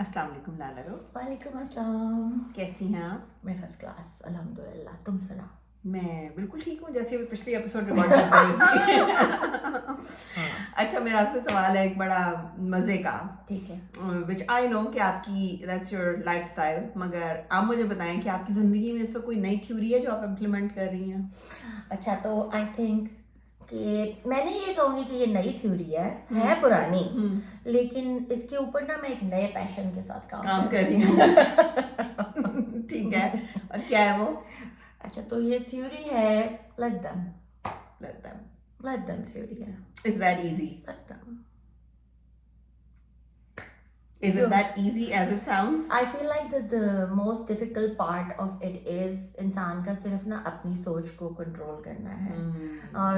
अस्सलाम वालेकुम लाला रो, वालेकुम अस्सलाम। कैसी हैं आप? मैं फर्स्ट क्लास अल्हम्दुलिल्लाह, तुम सुनाओ। मैं बिल्कुल ठीक हूँ, जैसे पिछले एपिसोड रिकॉर्ड कर रही थी। अच्छा, मेरा आपसे सवाल है एक बड़ा मज़े का, ठीक है। विच आई नो कि आपकी दैट्स योर लाइफस्टाइल, मगर आप मुझे बताएं कि आपकी ज़िंदगी में इस वक्त कोई नई थ्योरी है जो आप इम्प्लीमेंट कर रही हैं? अच्छा, तो आई थिंक कि मैं नहीं ये कहूँगी कि ये नई थ्योरी है पुरानी, लेकिन इसके ऊपर ना मैं एक नए पैशन के साथ काम कर रही हूँ। ठीक है, और क्या है वो? अच्छा, तो ये थ्योरी है let them Let them. Theory है। Is that easy? let them Is it that easy as it sounds? I feel like that the most difficult part of it is इंसान का सिर्फ ना अपनी सोच को कंट्रोल करना है। और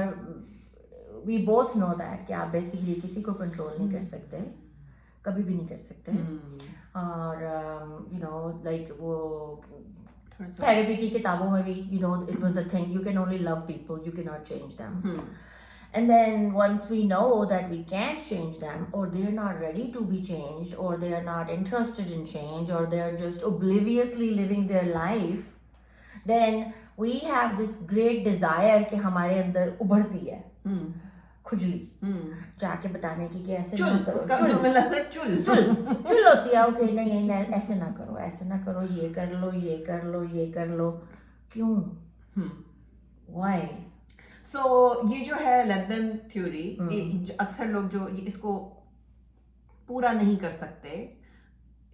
we both know that कि आप बेसिकली किसी को कंट्रोल नहीं कर सकते, कभी भी नहीं कर सकते। और you know like वो थेरेपी की किताबों में भी you know it was a thing, you can only love people, you cannot change them. And then once we know that we can't change them, or they're not ready to be changed, or they are not interested in change, or they're just obliviously living their life, then we have this great desire कि हमारे अंदर उभरती है खुजली जाके बताने की कि ऐसे ना करो, चुल होती है। ओके, नहीं ऐसे ना करो, ऐसे ना करो, ये कर लो, ये कर लो, ये कर लो। क्यों? Why? So ये जो है let them theory, अक्सर लोग जो इसको पूरा नहीं कर सकते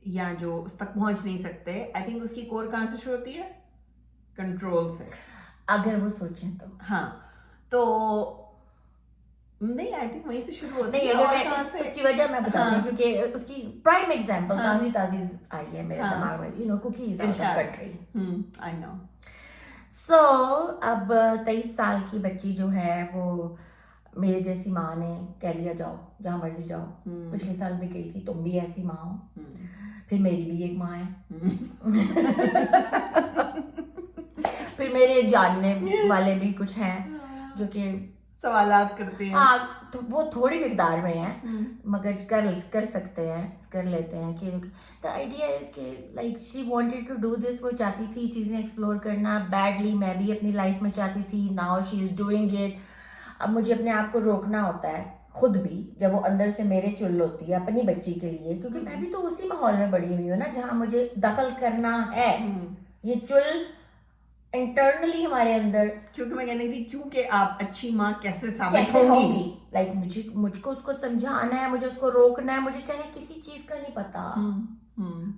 या जो उस तक पहुंच नहीं सकते, आई थिंक उसकी कोर कहाँ से शुरू होती है? कंट्रोल से, अगर वो सोचें तो। हाँ, तो नहीं, आई थिंक वहीं से शुरू होती है। नहीं, इसकी वजह मैं बताती हूँ, क्योंकि उसकी प्राइम एग्जांपल ताजी आई है मेरे दिमाग में, you know, cookies out of country. I know. So अब 23 साल की बच्ची जो है वो मेरे जैसी माँ ने कह लिया जाओ जहाँ मर्जी जाओ। पिछले साल भी गई थी, तुम भी ऐसी माँ हो, फिर मेरी भी एक माँ है, फिर मेरे जानने वाले भी कुछ हैं जो कि सवालात करते हैं। हाँ, तो वो थोड़ी मिकदार में है, मगर कर सकते हैं, कर लेते हैं कि द आइडिया इज कि like she wanted to do this, वो चाहती थी चीज़ें एक्सप्लोर करना बैडली, मैं भी अपनी लाइफ में चाहती थी, now she is doing it. अब मुझे अपने आप को रोकना होता है खुद भी, जब वो अंदर से मेरे चुल होती है अपनी बच्ची के लिए, क्योंकि मैं भी तो उसी माहौल में बड़ी हुई हूँ ना जहाँ मुझे दखल करना है। ये चुल इंटरनली हमारे अंदर, क्योंकि मैं कहने थी क्योंकि आप अच्छी माँ कैसे साबित होंगी, लाइक मुझको उसको समझाना है, मुझे उसको रोकना है, मुझे चाहे किसी चीज का नहीं पता,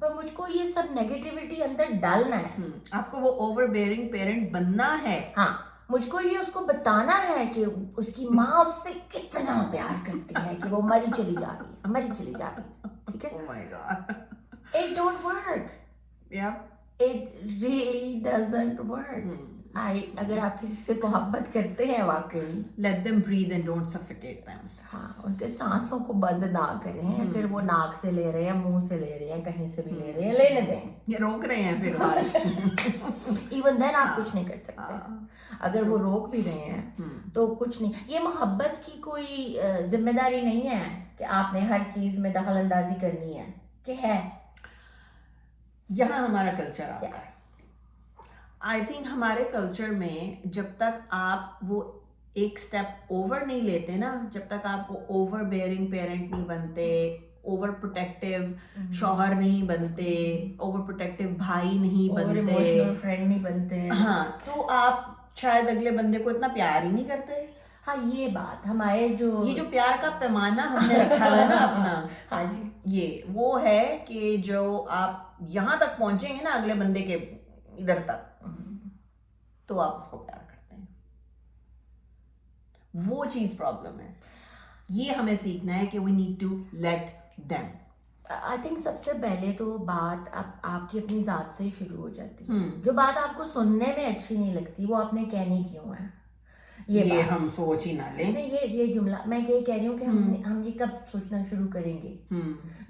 पर मुझको ये सब नेगेटिविटी अंदर डालना है। आपको वो ओवरबेयरिंग पेरेंट बनना है। हाँ, मुझको ये उसको बताना है कि उसकी माँ उससे कितना प्यार करती है कि वो मरी चली जा रही है, ठीक है? Oh my God. It don't work. Yeah. It really doesn't work. अगर आप किसी से मोहब्बत करते हैं वाकई, let them breathe and don't suffocate them. हाँ, उनके सांसों को बंद ना करें। अगर वो नाक से ले रहे हैं, मुंह से ले रहे हैं, कहीं से भी ले रहे हैं, लेने दें। ये रोक रहे हैं फिर इवन देन आप कुछ नहीं कर सकते। अगर वो रोक भी रहे हैं तो कुछ नहीं। ये मोहब्बत की कोई जिम्मेदारी नहीं है कि आपने हर चीज में दखल अंदाजी करनी है, कि है यहाँ हमारा कल्चर आता है। आई थिंक हमारे कल्चर में जब तक आप वो एक स्टेप ओवर नहीं लेते ना, जब तक आप वो ओवर बेयरिंग पेरेंट नहीं बनते, ओवर प्रोटेक्टिव शौहर नहीं बनते, ओवर प्रोटेक्टिव भाई नहीं बनते, इमोशनल फ्रेंड नहीं बनते, हाँ, तो आप शायद अगले बंदे को इतना प्यार ही नहीं करते। हाँ, ये बात हमारे ये जो प्यार का पैमाना हमने रखा है ना अपना, हाँ जी, ये वो है कि जो आप यहाँ तक पहुंचेंगे ना अगले बंदे के इधर तक, तो आप उसको प्यार करते हैं। वो चीज प्रॉब्लम है। ये हमें सीखना है कि we need to let them. I think सबसे पहले तो बात आपकी अपनी जात से ही शुरू हो जाती है। जो बात आपको सुनने में अच्छी नहीं लगती, वो आपने कहनी क्यों है? ये हम सोच ही ना लें। नहीं, ये जुमला मैं ये कह रही हूँ कि हम ये कब सोचना शुरू करेंगे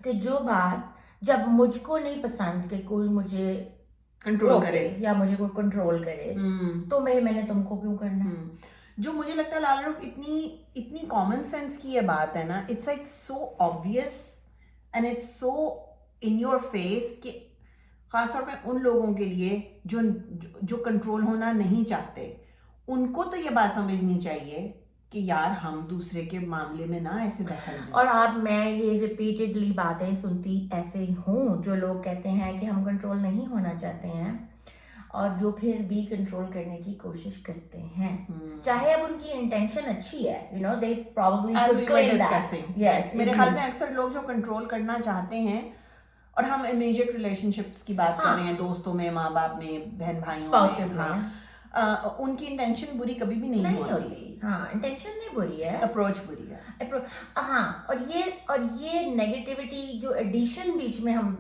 कि जो बात जब मुझको नहीं पसंद कि कोई मुझे कंट्रोल करे या मुझे कोई कंट्रोल करे, तो मैंने तुमको क्यों करना है? जो मुझे लगता है लाल इतनी कॉमन सेंस की ये बात है ना, it's like so obvious and it's so in your face कि खासतौर पे उन लोगों के लिए जो कंट्रोल होना नहीं चाहते, उनको तो ये बात समझनी चाहिए कि यार हम दूसरे के मामले में ना ऐसे दखल दें। और अब मैं ये रिपीटेडली बातें सुनती ऐसे ही हूँ, जो लोग कहते हैं कि हम कंट्रोल नहीं होना चाहते हैं और जो फिर भी कंट्रोल करने की कोशिश करते हैं, चाहे अब उनकी इंटेंशन अच्छी है, you know, they probably As could we were claim that. discussing, Yes, मेरे it ख्याल means- में अक्सर लोग जो कंट्रोल करना चाहते हैं, और हम इमीडिएट रिलेशनशिप्स की बात कर हाँ। रहे हैं, दोस्तों में, माँ बाप में, बहन भाइयों Spouses में। उनकी इंटेंशन बुरी कभी भी नहीं नहीं होती। हाँ, इंटेंशन नहीं बुरी है, अप्रोच बुरी है। हाँ, और ये नेगेटिविटी जो एडिशन बीच में हम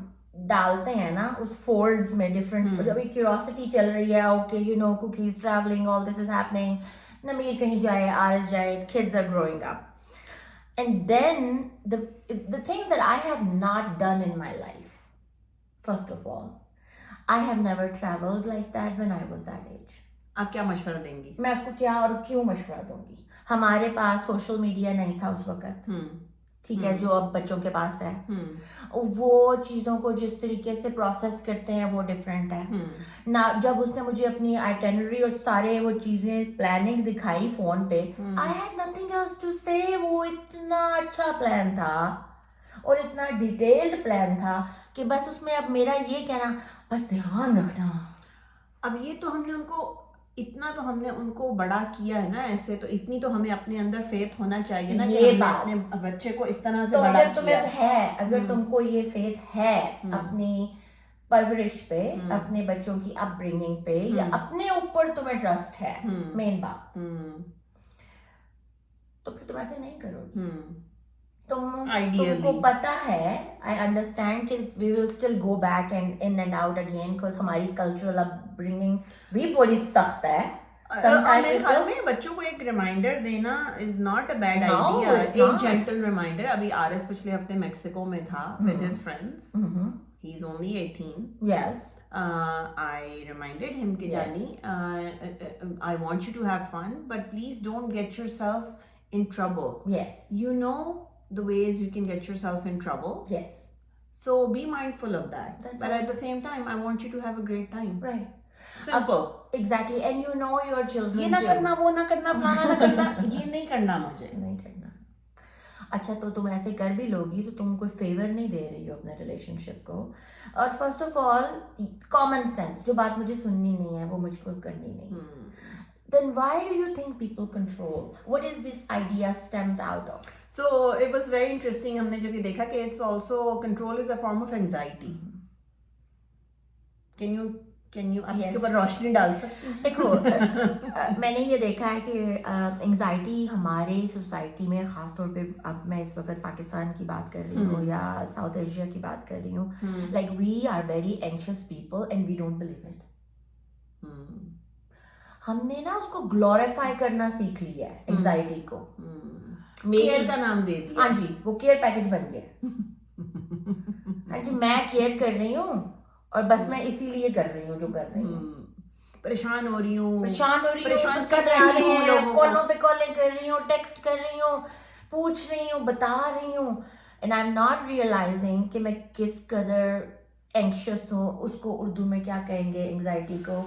डालते हैं ना, उस फोल्ड्स में डिफरेंट, अभी क्यूरियोसिटी चल रही है, okay, you know, cookies travelling, all this is happening, Namir कहीं जाए, आरएस जाए, kids are growing up, and then the things that I have not done in my life, first of all, I have never traveled like that when I was that age. आप क्या मशवरा देंगी? मैं उसको क्या और क्यों मशवरा दूंगी? हमारे पास सोशल मीडिया नहीं था उस वक्त, ठीक है, जो अब बच्चों के पास है, वो चीज़ों को जिस तरीके से प्रोसेस करते हैं वो डिफरेंट है ना। जब उसने मुझे अपनी आइटिनरी और सारे वो चीज़ें प्लानिंग दिखाई फोन पे, I had nothing else to say, वो इतना अच्छा प्लान था और इतना डिटेल्ड प्लान था कि बस उसमें अब मेरा ये कहना, बस ध्यान रखना। अब ये तो हमने उनको इतना तो हमने उनको बड़ा किया है ना, ऐसे तो इतनी तो हमें अपने अंदर फेथ होना चाहिए ना, ये कि बात अपने बच्चे को इस तरह से तो बड़ा अगर तुम्हें किया है, अगर तुमको ये फेथ है अपनी परवरिश पे, अपने बच्चों की अपब्रिंगिंग पे, या अपने ऊपर तुम्हें ट्रस्ट है, मेन बात, तो फिर तुम ऐसे नहीं करोगे। तुमको पता है, आई अंडरस्टैंड कि we will still go back and in and out again, because हमारी कल्चरल अपब्रिंगिंग भी बड़ी सख्त है। मेरे ख्याल में बच्चों को एक रिमाइंडर देना is not a bad idea, एक जेंटल रिमाइंडर। अभी आरएस पिछले हफ्ते मेक्सिको में था with his friends, he is only 18. Yes. I reminded him कि जानी, I want you to have fun, but please don't get yourself in trouble. Yes. You know the ways you can get yourself in trouble. Yes. So be mindful of that. That's but at the same time, I want you to have a great time. Right. Simple. Exactly. And you know your children ये ना too. करना, वो ना करना, फलाना ना करना, ये नहीं करना मुझे। नहीं करना। अच्छा, तो तुम ऐसे कर भी लोगी तो तुम कोई फेवर नहीं दे रही हो अपने रिलेशनशिप को। और first of all common sense, जो बात मुझे सुननी नहीं है वो मुझको करनी नहीं। Then why do you think people control? What is this idea stems out of? So it was very interesting. हमने जब ये देखा कि it's also control is a form of anxiety. Can you आप इसके ऊपर रोशनी डाल सकते हैं? देखो, मैंने ये देखा है कि एंजाइटी हमारे सोसाइटी में, ख़ास तौर पे अब मैं इस वक्त पाकिस्तान की बात कर रही हूँ या साउथ एशिया की बात कर रही हूँ, like we are very anxious people and we don't believe it. हमने ना उसको ग्लोरीफाई करना सीख लिया है एंजाइटी को, केयर का नाम दे दिया। हाँ जी, वो केयर पैकेज बन गया। हाँ जी, मैं केयर कर रही हूँ और बस मैं इसीलिए कर रही हूँ जो कर रही हूँ। परेशान हो रही हूँ, परेशान कर रही हूँ, कॉलों पे कॉलिंग कर रही हूँ, टेक्स्ट कर रही हूँ, पूछ रही हूँ, बता रही हूँ, and I am not realising कि मैं किस कदर एंग्शियस हूँ। उसको उर्दू में क्या कहेंगे एंजाइटी को?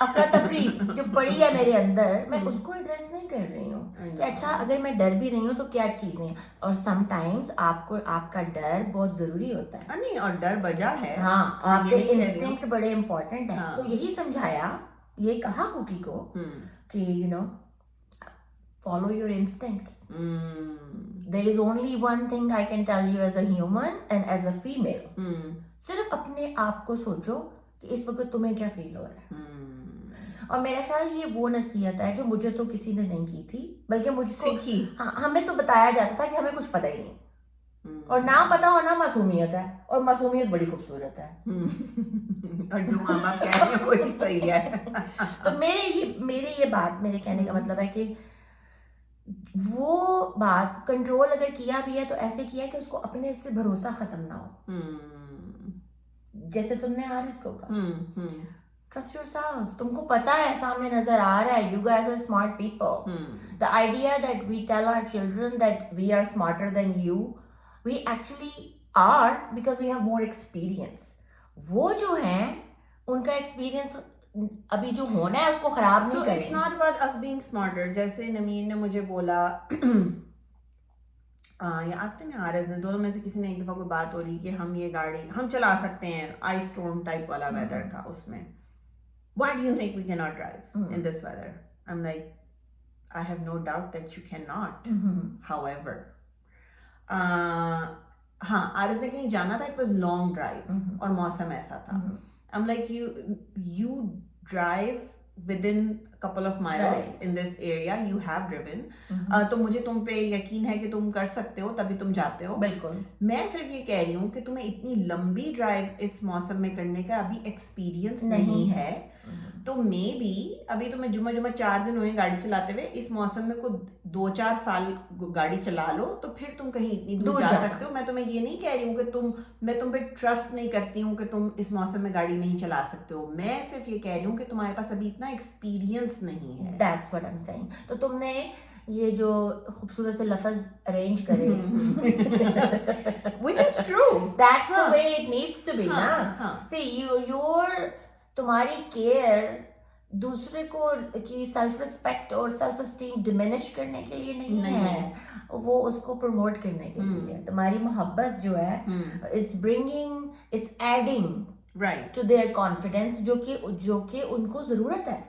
अफरा तफरी जो पड़ी है मेरे अंदर, मैं उसको एड्रेस नहीं कर रही हूँ कि अच्छा अगर मैं डर भी रही हूँ तो क्या चीजें। और समटाइम्स आपको आपका डर बहुत जरूरी होता है। नहीं, और डर बजा है। हाँ, आपके इंस्टिंक्ट बड़े इंपॉर्टेंट हैं। तो यही समझाया, ये कहा कुकी को कि you know follow your instincts. There is only one thing I can tell you as a human and as a female. सिर्फ अपने आप को सोचो कि इस वक्त तुम्हें क्या फील हो रहा है। और मेरा ख्याल ये वो नसीहत है जो मुझे तो किसी ने नहीं की थी, बल्कि मुझको सीखी। हाँ, हमें तो बताया जाता था कि हमें कुछ पता ही नहीं, और ना पता होना मासूमियत है, और मासूमियत बड़ी खूबसूरत है। और जो माँ बाप कह रहे हैं वो ही सही है। तो मेरे कहने का मतलब है कि वो बात कंट्रोल अगर किया भी है तो ऐसे किया कि उसको अपने से भरोसा खत्म ना हो। जैसे तुमने आरिस को कहा Trust yourself. तुमको पता है सामने नजर आ रहा है. You guys are smart people. The idea that we tell our children that we are smarter than you, we actually are because we have more experience. वो जो हैं उनका experience अभी जो होना है उसको खराब नहीं करें. So it's not about us being smarter. जैसे नमीन ने मुझे बोला या आते हैं आरएस ने, दोनों में से किसी ने एक दफा कोई बात हो रही कि हम ये गाड़ी हम चला सकते हैं, आइस स्टॉर्म टाइप वाला वेदर था उसमें. Why do you think we cannot drive in this weather? I'm like, I have no doubt that you cannot. However, हाँ आरएस ने कहीं जाना था, it was long drive और मौसम ऐसा था. I'm like, you drive within a couple of miles in this area, you have driven. तो मुझे तुम पे यकीन है कि तुम कर सकते हो, तभी तुम जाते हो. बिल्कुल. मैं सिर्फ ये कह रही हूँ कि तुम्हें इतनी लंबी ड्राइव इस मौसम में करने का अभी एक्सपीरियंस नहीं है. तो मे बी अभी तुम्हें जुमा 4 दिन हुए गाड़ी चलाते हुए, इस मौसम में कुछ 2-4 साल गाड़ी चला लो तो फिर तुम कहीं इतनी दूर जा सकते हो. मैं तुम्हें ये नहीं कह रही हूँ कि मैं तुम पे ट्रस्ट नहीं करती हूँ कि तुम इस मौसम में गाड़ी नहीं चला सकते हो. मैं सिर्फ ये कह रही हूँ कि तुम्हारे पास अभी इतना एक्सपीरियंस नहीं है. That's what I'm saying. तो तुमने ये जो खूबसूरत से लफ्ज अरेंज करे which is true, that's the way it needs to be ना. See तुम्हारी केयर दूसरे को की सेल्फ रिस्पेक्ट और सेल्फ एस्टीम डिमिनिश करने के लिए नहीं है, वो उसको प्रमोट करने के लिए है. तुम्हारी मोहब्बत जो है it's adding right to their confidence जो कि उनको जरूरत है.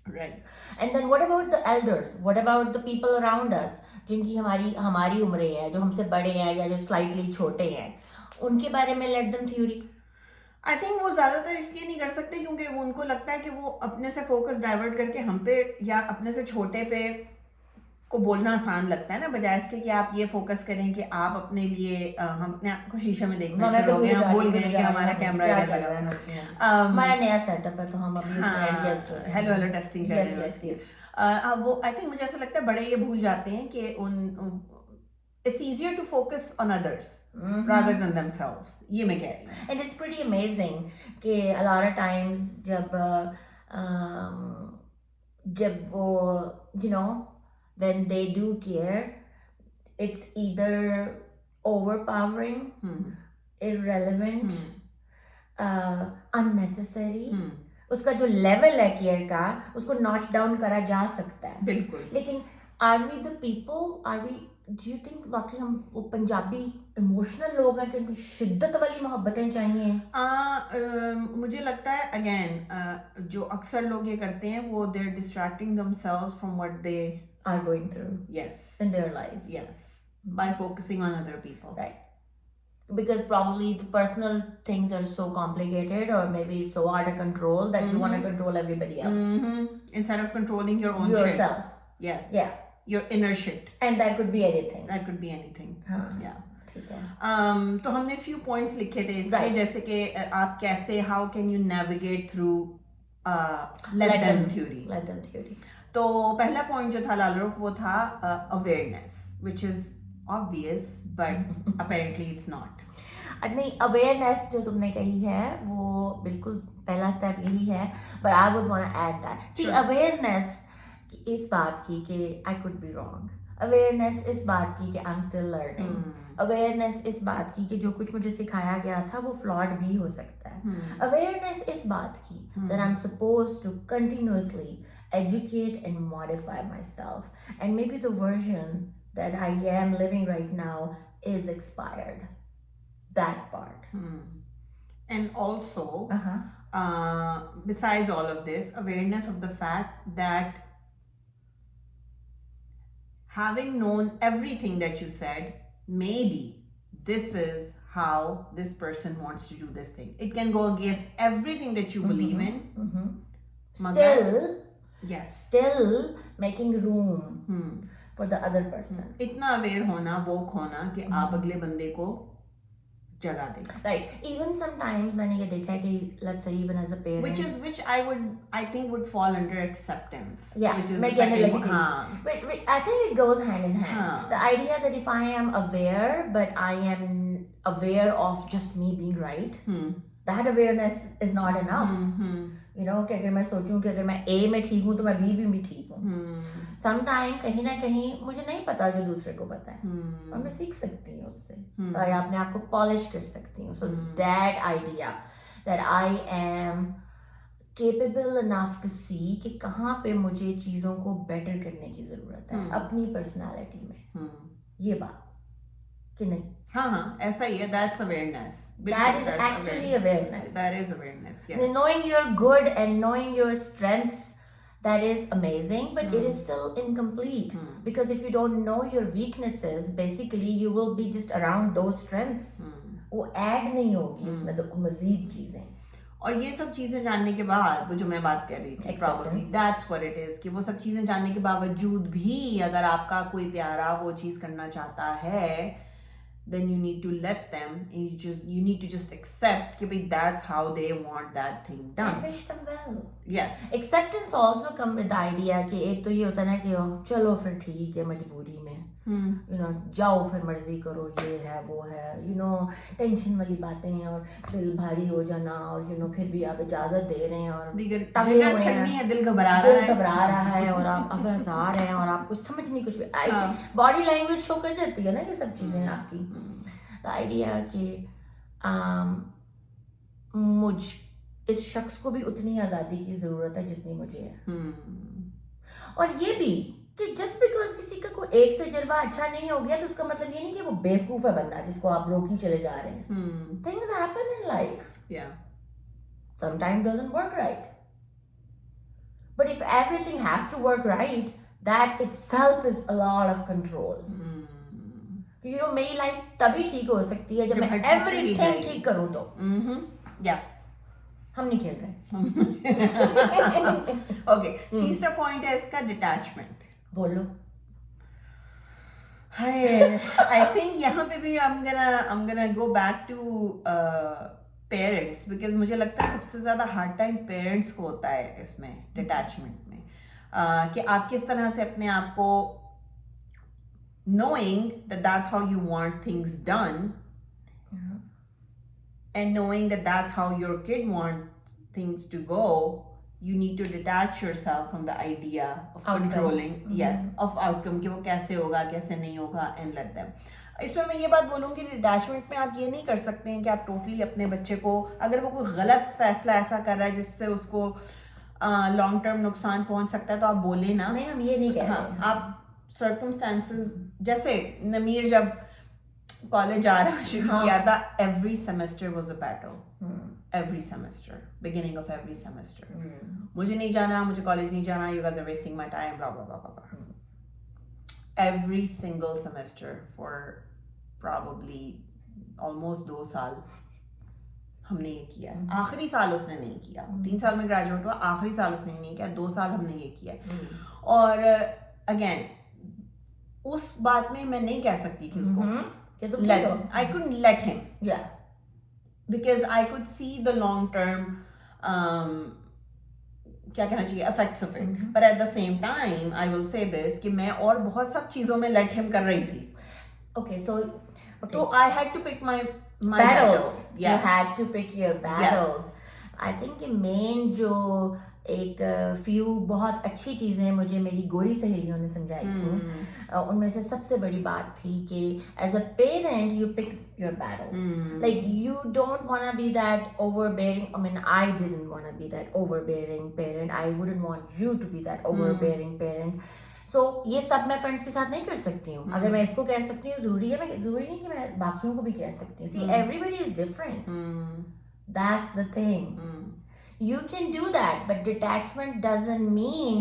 Right. And then what about the elders? What about the people around us? जिनकी हमारी उम्रें हैं, जो हमसे बड़े हैं या जो slightly छोटे हैं, उनके बारे में let them theory. I think वो ज्यादातर इसलिए नहीं कर सकते क्योंकि वो उनको लगता है कि वो अपने से फोकस डाइवर्ट करके हम पे या अपने से छोटे पे को बोलना आसान लगता है ना, बजाय इसके कि आप ये फोकस करें कि आप अपने लिए हम अपने आप को शीशे में देखना शुरू हो गए, हम भूल गए कि हमारा कैमरा क्या चल रहा है. हमारा नया सेटअप है तो हम अभी उसमें एडजस्ट हो रहे हैं. हेलो टेस्टिंग कर रहे हैं. वो आई थिंक मुझे ऐसा लगता है बड़े ये भूल जाते हैं कि it's easier to focus on others rather than themselves. ये मैं कह रही हूँ. And it's pretty amazing कि a lot of times जब वो when they do care, it's either overpowering, irrelevant, unnecessary. उसका जो लेवल है केयर का उसको नॉच डाउन करा जा सकता है. बिल्कुल. लेकिन are we the people? Do you think वाकई हम वो पंजाबी इमोशनल लोग हैं कि उनको शिद्दत वाली मोहब्बतें चाहिए? मुझे लगता है अगेन जो अक्सर लोग ये करते हैं वो they're distracting themselves from what they are going through in their lives. Yes, by focusing on other people. Right. Because probably the personal things are so complicated or maybe it's so out of control that you want to control everybody else. Instead of controlling your own yourself. shit. Yes. Yeah. Your inner shit. And that could be anything. That could be anything. Yeah. ठीक है. तो हमने few points लिखे थे इसके, जैसे कि आप कैसे how can you navigate through let them theory. Let them theory. तो पहला पॉइंट जो था लालरुख वो था awareness, which is obvious but apparently it's not. नहीं, अवेयरनेस जो तुमने कही है वो बिल्कुल पहला स्टेप यही है, but I would want to add that. See, awareness इस बात की कि I could be wrong. Awareness इस बात की कि I'm still learning. अवेयरनेस इस बात की कि जो कुछ मुझे सिखाया गया था वो फ्लॉड भी हो सकता है. अवेयरनेस इस बात की that I'm supposed to continuously educate and modify myself, and maybe the version that I am living right now is expired. That part. And also besides all of this, awareness of the fact that having known everything that you said, maybe this is how this person wants to do this thing. It can go against everything that you believe in. Still making room for the other person. इतना aware होना, woke होना कि आप अगले बंदे को जगा दें. Right. Even sometimes मैंने ये देखा है कि let's say even as a parent, which I think would fall under acceptance. Yeah. Which is मैं the कहने second लगी थी. Wait, I think it goes hand in hand. The idea that if I am aware, but I am aware of just me being right, that awareness is not enough. You know कि अगर मैं सोचूं कि अगर मैं A में ठीक हूँ तो मैं B में भी ठीक हूँ. Sometime कहीं ना कहीं मुझे नहीं पता जो दूसरे को पता है और मैं सीख सकती हूँ उससे या अपने आप को पॉलिश कर सकती हूँ. So that idea that I am capable enough to see कि कहाँ पे मुझे चीज़ों को better करने की ज़रूरत है अपनी personality में. ये बात कि नहीं. हाँ ऐसा ही है. That's awareness. That is actually awareness. That is awareness. Yes. Knowing your good and knowing your strengths, that is amazing, but it is still incomplete because if you don't know your weaknesses, basically you will be just around those strengths. वो add नहीं होगी उसमें तो मज़ीद चीज़ें. और ये सब चीजें जानने के बाद वो जो मैं बात कर रही थी probably that's what it is कि वो सब चीजें जानने के बावजूद भी अगर आपका कोई प्यारा वो चीज करना चाहता है then you need to let them and you need to just accept कि भाई that's how they want that thing done and wish them well. Yes. Acceptance also come with the idea कि एक तो ये होता है ना कि चलो फिर ठीक है मजबूरी में you know जाओ फिर मर्जी करो ये है वो है you know टेंशन वाली बातें हैं और दिल भारी हो जाना और you know फिर भी आप इजाजत दे रहे हैं और दिल घबरा रहा है और आप अफराजार हैं और आपको समझ नहीं कुछ भी बॉडी लैंग्वेज शो कर जाती है ना ये सब चीजें आपकी. द आइडिया कि मुझ इस शख्स को भी उतनी आज़ादी की ज़रूरत है जितनी मुझे है. और ये भी कि जस्ट बिकॉज किसी का कोई एक तजर्बा अच्छा नहीं हो गया तो उसका मतलब ये नहीं कि वो बेवकूफ़ है बंदा जिसको आप रोकी चले जा रहे हैं. Things happen in life. Sometimes doesn't work right. But if everything has to work right, that itself is a lot of control. You know, मेरी लाइफ तभी ठीक हो सकती है जब मैं everything ठीक करूँ तो. हम नहीं खेल रहे. Okay. तीसरा पॉइंट है इसका डिटैचमेंट. बोलो. I think यहाँ पे भी I'm gonna go back to parents because मुझे लगता है सबसे ज़्यादा हार्ड टाइम पेरेंट्स को होता है इसमें डिटैचमेंट में कि आप किस तरह से अपने आप को knowing that that's how you want things done and knowing that that's how your kid wants things to go, you need to detach yourself from the idea of controlling of outcome कि वो कैसे होगा कैसे नहीं होगा and let them. इसमें मैं ये बात बोलूँगी डिटैचमेंट में आप ये नहीं कर सकते हैं कि आप टोटली अपने बच्चे को अगर वो कोई गलत फैसला ऐसा कर रहा है जिससे उसको लॉन्ग टर्म नुकसान पहुंच सकता है तो आप बोले ना. नहीं हम ये नहीं कह रहे. आप सर्कमस्टेंसेस जैसे नमीर जब कॉलेज आ रहा शुरू किया था every semester was a battle. Every semester beginning of every semester मुझे नहीं जाना मुझे कॉलेज नहीं जाना you guys are wasting my time blah blah blah. Every single semester for probably almost 2 साल हमने ये किया है. आखिरी साल उसने नहीं किया. 3 साल में ग्रेजुएट हुआ. आखिरी साल उसने नहीं किया. 2 साल हमने ये किया. और अगेन उस बात में मैं नहीं कह सकती थी उसको I couldn't let him because I could see the long term क्या कहना चाहिए effects of it. But at the same time I will say this कि मैं और बहुत सब चीजों में let him कर रही थी. तो I had to pick my battles. You had to pick your battles. I think main जो एक few बहुत अच्छी चीज़ें मुझे मेरी गोरी सहेलियों ने समझाई थी उनमें से सबसे बड़ी बात थी कि as a parent you pick your battles. Like you don't want to be that overbearing. I mean I didn't want to be that overbearing parent. I wouldn't want you to be that overbearing parent. So ये सब मैं friends के साथ नहीं कर सकती हूँ. अगर मैं इसको कह सकती हूँ ज़रूरी नहीं कि मैं बाकियों को भी कह सकती हूँ. See everybody is different. That's the thing. You can do that, but detachment doesn't mean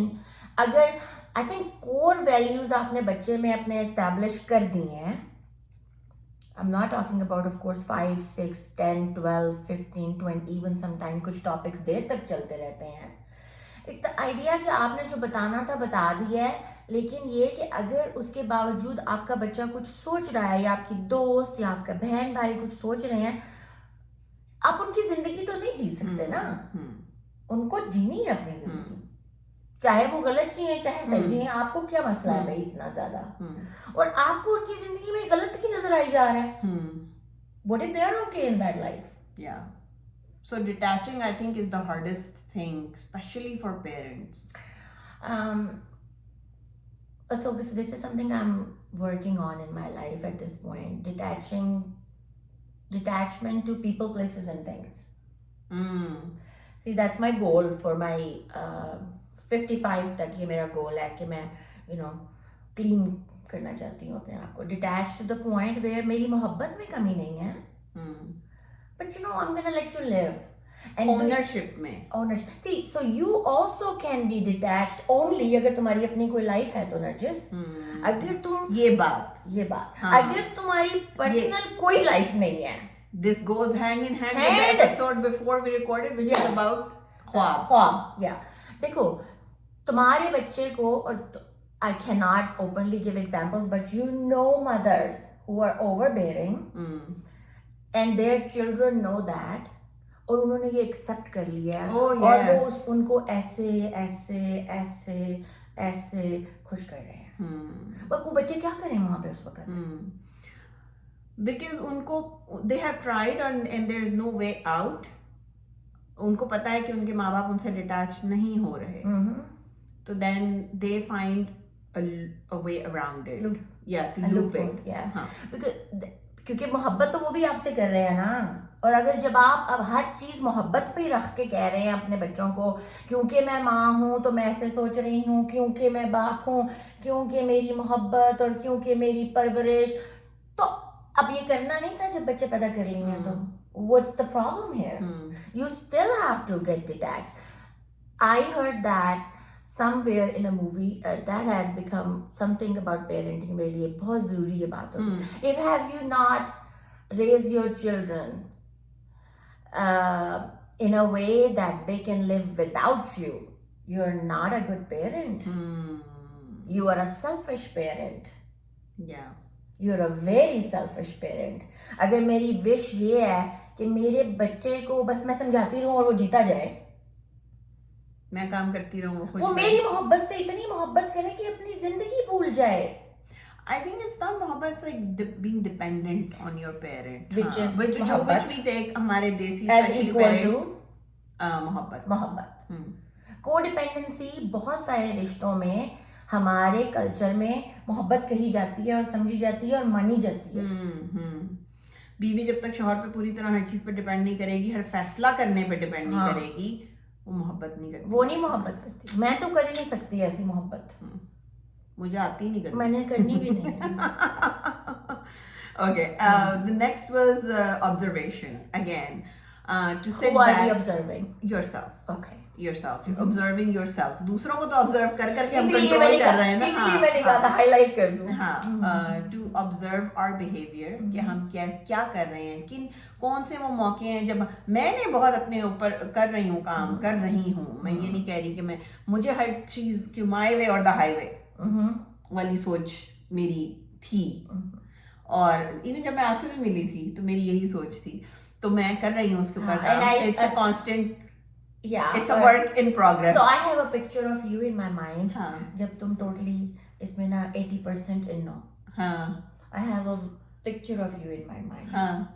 अगर I think core values आपने बच्चे में अपने establish कर दिए हैं. I'm not talking about of course 5, 6, 10, 12, 15, 20, even sometimes कुछ topics देर तक चलते रहते हैं. It's the idea कि आपने जो बताना था बता दिया है, लेकिन ये कि अगर उसके बावजूद आपका बच्चा कुछ सोच रहा है या आपकी दोस्त या आपका बहन भाई कुछ सोच रहे हैं, आप उनकी जिंदगी तो नहीं जी सकते ना. उनको जीनी है अपनी जिंदगी, चाहे वो गलत जिए चाहे सही जिए. आपको क्या मसला है भाई इतना ज्यादा? और आपको उनकी जिंदगी में गलत की नजर आई जा रहा है. What if they are okay in that life? So detaching, I think, is the hardest thing, especially for parents. So this is something I'm working on in my life at this point. Detachment to people, places, and things. See, that's my goal for my 55 तक ये मेरा goal है कि मैं clean करना चाहती हूँ अपने आप को. Detached to the point where मेरी मोहब्बत में कमी नहीं है. But I'm gonna let you live. And ownership में. Ownership. See, so you also can be detached only अगर तुम्हारी अपनी कोई life है तो नरजिस. अगर तुम ये बात. हाँ. अगर तुम्हारी personal कोई life नहीं है. This goes hand in hand with the episode before we recorded, which is about ख्वाब. Yeah. देखो, तुम्हारे बच्चे को, और I cannot openly give examples, but mothers who are overbearing and their children know that, और उन्होंने ये accept कर लिया है. Oh, yes. और वो उनको ऐसे खुश कर रहे हैं. वो बच्चे क्या करें वहाँ पे उस वक्त? Because उनको they have tried and there is no way out. उनको पता है कि उनके माँ बाप उनसे डिटैच नहीं हो रहे. तो then they find a way around it. To loop it. Yeah. हाँ. क्योंकि मोहब्बत तो वो भी आपसे कर रहे हैं ना. और अगर जब आप अब हर चीज़ मोहब्बत पे रख के कह रहे हैं अपने बच्चों को, क्योंकि मैं माँ हूँ तो मैं ऐसे सोच रही हूँ, क्योंकि मैं बाप हूँ, क्योंकि मेरी मोहब्बत और क्योंकि मेरी परवरिश, तो अब ये करना नहीं था जब बच्चे पैदा कर लिए हैं. तो what's the problem here? You still have to get detached. I heard that somewhere in a movie that had become something about parenting. मेरे लिए बहुत ज़रूरी ये बात होती. If have you not raised your children in a way that they can live without you, you're not a good parent. You are a selfish parent. Yeah. You're a very selfish parent. अगर मेरी wish ये है कि मेरे बच्चे को बस मैं समझाती रहूं और वो जीता जाए, मैं काम करती रहूं, वो मेरी मोहब्बत से इतनी मोहब्बत करे कि अपनी जिंदगी भूल जाए. I think it's not मोहब्बत, it's like being dependent on your parent. Which we take हमारे देसी as equal to मोहब्बत. कोडिपेंडेंसी बहुत सारे रिश्तों में हमारे कल्चर में मोहब्बत कही जाती है और समझी जाती है और मानी जाती है. बीवी जब तक शौहर पे पूरी तरह हर चीज पे डिपेंड नहीं करेगी, हर फैसला करने पे डिपेंड नहीं करेगी, वो मोहब्बत नहीं करती. वो नहीं मोहब्बत करती. मैं तो कर ही नहीं सकती ऐसी मोहब्बत. मुझे आती ही नहीं करनी. मैंने करनी भी नहीं. Okay, the next was observation again. To sit Who are back, we observing? Yourself. Okay. Yourself. You're observing yourself. दूसरों को तो observe कर करके हम इसलिए control कर रहे हैं ना. इसलिए मैंने कहा था highlight कर दूं. हाँ. To observe our behavior, कि हम क्या कर रहे हैं, कौन से वो मौके हैं जब मैंने बहुत अपने ऊपर कर रही हूँ काम, कर रही हूँ. मैं ये नहीं कह रही कि मुझे हर चीज कि my way or the highway वाली सोच मेरी थी. और इवन जब मैं आपसे भी मिली थी तो मेरी यही सोच थी, तो मैं कर रही हूँ उसके ऊपर काम. It's a constant. Yeah, it's a work in progress. So I have a picture of you in my mind. हाँ. जब तुम totally इसमें ना 80% in हो. हाँ. I have a picture of you in my mind. हाँ.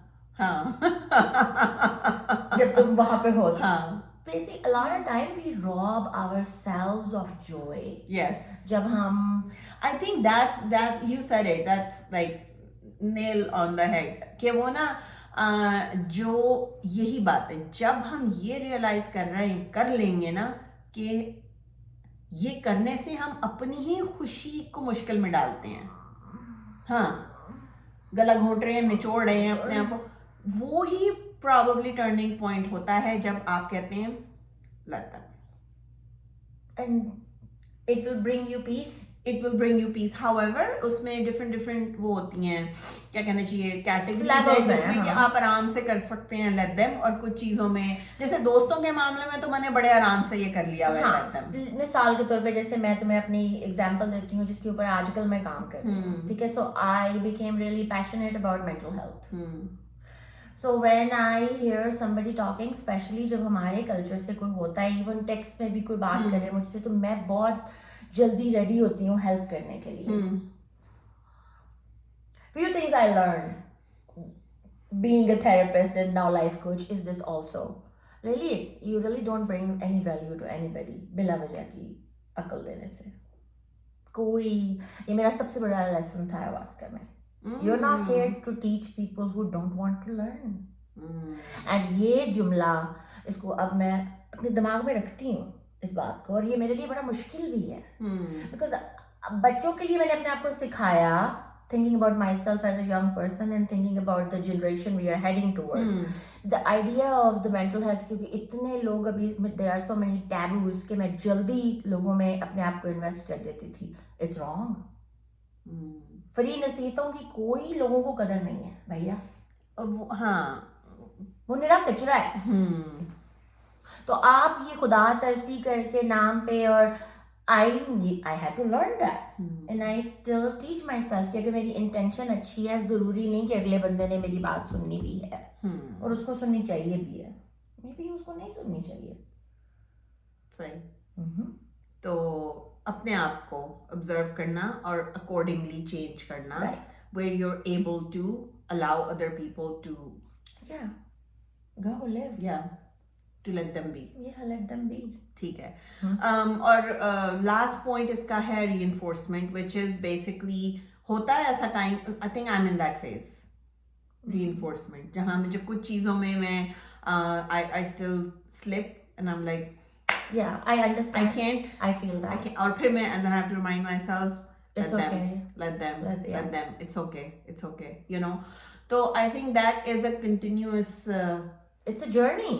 जब तुम वहाँ पे हो. हाँ. Basically, a lot of time we rob ourselves of joy. Yes. जब हम. I think that's you said it. That's like nail on the head. कि वो ना जो यही बात है, जब हम ये रियलाइज कर लेंगे ना कि ये करने से हम अपनी ही खुशी को मुश्किल में डालते हैं. हाँ, गला घोंट रहे हैं, निचोड़ रहे हैं अपने आप को, वो ही probably turning point होता है जब आप कहते हैं let them. And it will bring you peace. It will bring you peace. However, उसमें different वो होती हैं, क्या कहना चाहिए, categories है जिसमें कि आप आराम से कर सकते हैं let them, और कुछ चीज़ों में जैसे दोस्तों के मामले में तो मैंने बड़े आराम से ये कर लिया है let them. मिसाल के तौर पे जैसे मैं तुम्हें अपनी एग्जांपल देती हूँ जिसके ऊपर आजकल मैं काम कर रही हूँ. ठीक है. So I became really passionate about mental health. So when I hear somebody talking, especially जब हमारे कल्चर से कोई होता है, even टेक्स्ट में भी कोई बात करे मुझसे, तो मैं बहुत जल्दी रेडी होती हूँ हेल्प करने के लिए. Few things I learned being a therapist and now life coach is this also. really you really don't bring any value to anybody बिला वजह की अकल देने से कोई ये मेरा सबसे बड़ा लेसन था आवास्का में you're not here to teach people who don't want to learn and ये जुमला इसको अब मैं अपने दिमाग में रखती हूँ इस बात को और ये मेरे लिए बड़ा मुश्किल भी है because बच्चों के लिए मैंने अपने आप को सिखाया thinking about myself as a young person and thinking about the generation we are heading towards the idea of the mental health क्योंकि इतने लोग अभी there are so many taboos कि मैं जल्दी लोगों में अपने आप को इन्वेस्ट कर देती थी it's wrong फ्री नसीहतों की कोई लोगों को कदर नहीं है भैया वो निरा कचरा है तो आप ये खुदा तरसी करके नाम पे और I had to learn that and I still teach myself कि अगर मेरी इंटेंशन अच्छी है जरूरी नहीं कि अगले बंदे ने मेरी बात सुननी भी है और उसको सुननी चाहिए भी है मे बी उसको नहीं सुननी चाहिए सही तो अपने आप को ऑब्जर्व करना और अकॉर्डिंगली चेंज करना where you're able to allow other people to go live to let them be let them be ठीक है और लास्ट पॉइंट इसका है reinforcement which is basically होता है ऐसा time I think I'm in that phase reinforcement जहाँ मुझे कुछ चीज़ों में मैं I still slip and I'm like I understand I can't I feel that I can't और फिर मैं and then I have to remind myself it's okay let them it's okay you know so I think that is a continuous it's a journey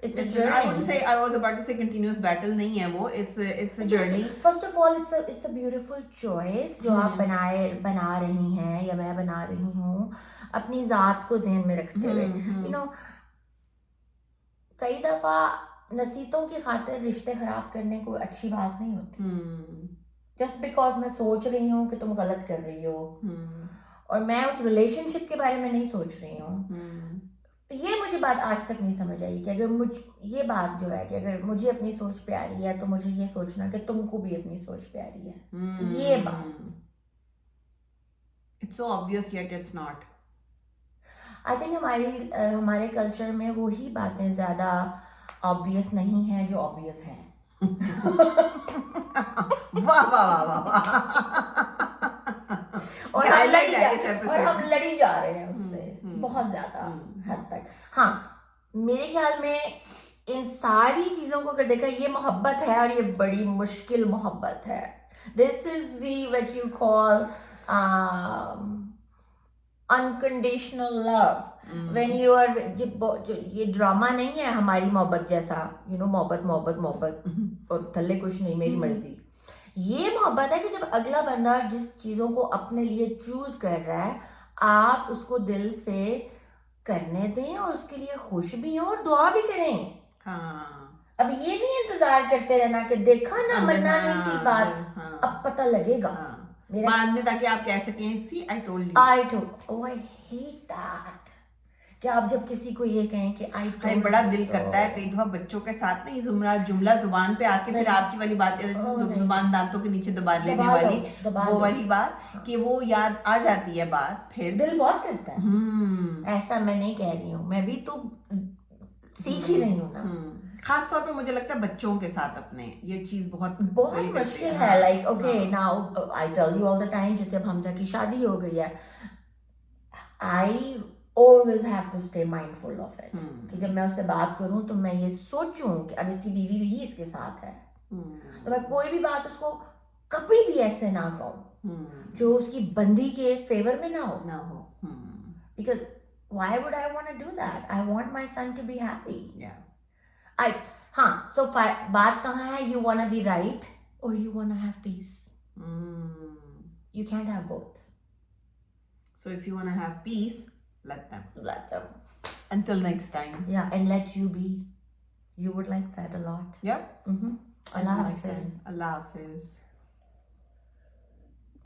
I would say I was about to say continuous battle नहीं है वो it's a journey first of all it's a beautiful choice जो आप बना रही हैं या मैं बना रही हूँ अपनी जात को ज़हन में रखते हुए you know कई दफा नसीहतों की खातिर रिश्ते खराब करने कोई अच्छी बात नहीं होती just because मैं सोच रही हूँ कि तुम गलत कर रही हो और मैं उस रिलेशनशिप के बारे में नहीं सोच रही हूँ ये मुझे बात आज तक नहीं समझ आई कि अगर ये बात जो है कि अगर मुझे अपनी सोच प्यारी है तो मुझे ये सोचना कि तुमको भी अपनी सोच प्यारी है ये बात it's so obvious yet it's not I think हमारे कल्चर में वही बातें ज्यादा ऑब्वियस नहीं है जो ऑब्वियस है वाह वाह वाह और हम लड़ी जा रहे हैं उससे बहुत ज्यादा हद तक हाँ मेरे ख्याल में इन सारी चीजों को अगर देखा ये मोहब्बत है और ये बड़ी मुश्किल मोहब्बत है this is the what you call unconditional love when you are ये ड्रामा नहीं है हमारी मोहब्बत जैसा यू नो मोहब्बत और थल्ले कुछ नहीं मेरी मर्जी ये मोहब्बत है कि जब अगला बंदा जिस चीजों को अपने लिए चूज कर रहा है आप उसको दिल से करने दें और उसके लिए खुश भी हो और दुआ भी करें अब ये नहीं इंतजार करते रहना कि देखा ना मन्ना नहीं सी बात अब पता लगेगा बाद में ताकि आप कह सकें see I told you I hate that कि आप जब किसी को ये कहें कि आई बड़ा दिल करता है कई दफा बच्चों के साथ ना ये जुमला जुबान पे आके फिर आपकी वाली बात जुबान दांतों के नीचे दबा लेने वाली वो वाली बात कि वो याद आ जाती है बात फिर दिल बहुत करता है ऐसा मैं नहीं कह रही हूँ मैं भी तो सीख ही रही हूँ ना खास तौर पे मुझे लगता है बच्चों के साथ अपने ये चीज बहुत मुश्किल है like okay now I tell you all the time जैसे अब हमजा की शादी हो गई है आई always have to stay mindful of it कि जब मैं उससे बात करूं तो मैं ये सोचूं कि अब इसकी बीवी भी इसके साथ है तो मैं कोई भी बात उसको कभी भी ऐसे ना कहूं जो उसकी बंदी के फेवर में ना हो because why would I want to do that I want my son to be happy so बात कहाँ है you want to be right or you want to have peace you can't have both so if you want to have peace let them until next time and let you be you would like that a lot yep Allah Hafiz